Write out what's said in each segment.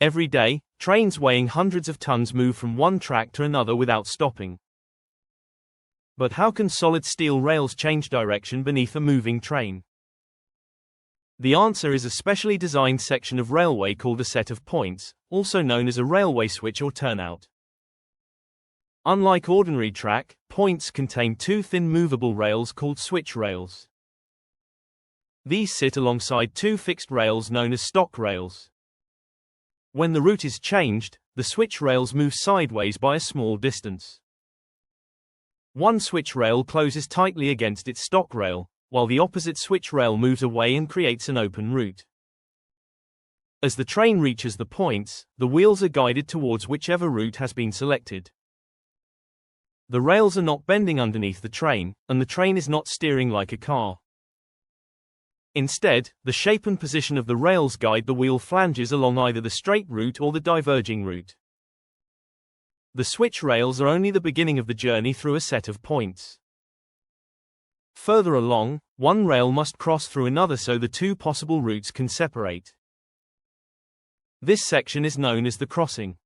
Every day, trains weighing hundreds of tons move from one track to another without stopping. But how can solid steel rails change direction beneath a moving train? The answer is a specially designed section of railway called a set of points, also known as a railway switch or turnout. Unlike ordinary track, points contain two thin movable rails called switch rails. These sit alongside two fixed rails known as stock rails. When the route is changed, the switch rails move sideways by a small distance. One switch rail closes tightly against its stock rail, while the opposite switch rail moves away and creates an open route. As the train reaches the points, the wheels are guided towards whichever route has been selected. The rails are not bending underneath the train, and the train is not steering like a car. Instead, the shape and position of the rails guide the wheel flanges along either the straight route or the diverging route. The switch rails are only the beginning of the journey through a set of points. Further along, one rail must cross through another so the two possible routes can separate. This section is known as the crossing.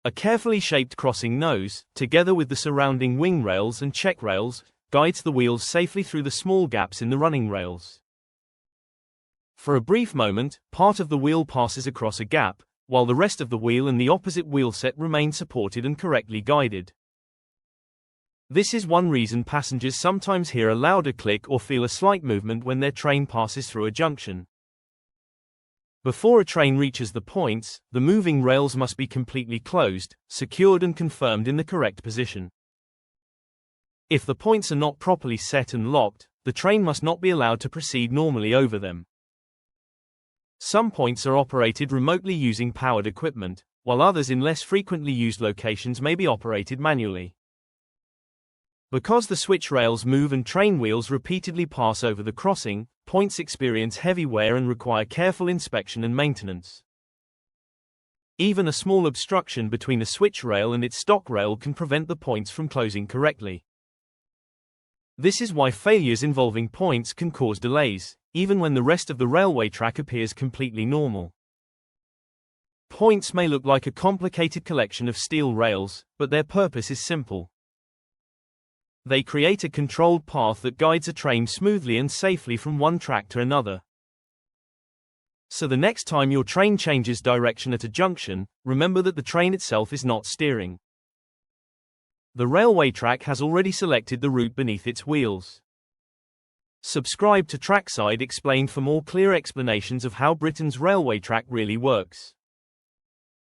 A carefully shaped crossing nose, together with the surrounding wing rails and check rails, guides the wheels safely through the small gaps in the running rails. For a brief moment, part of the wheel passes across a gap, while the rest of the wheel and the opposite wheel set remain supported and correctly guided. This is one reason passengers sometimes hear a louder click or feel a slight movement when their train passes through a junction. Before a train reaches the points, the moving rails must be completely closed, secured and confirmed in the correct position. If the points are not properly set and locked, the train must not be allowed to proceed normally over them. Some points are operated remotely using powered equipment, while others in less frequently used locations may be operated manually. Because the switch rails move and train wheels repeatedly pass over the crossing, points experience heavy wear and require careful inspection and maintenance. Even a small obstruction between a switch rail and its stock rail can prevent the points from closing correctly. This is why failures involving points can cause delays, even when the rest of the railway track appears completely normal. Points may look like a complicated collection of steel rails, but their purpose is simple. They create a controlled path that guides a train smoothly and safely from one track to another. So the next time your train changes direction at a junction, remember that the train itself is not steering. The railway track has already selected the route beneath its wheels. Subscribe to Trackside Explained for more clear explanations of how Britain's railway track really works.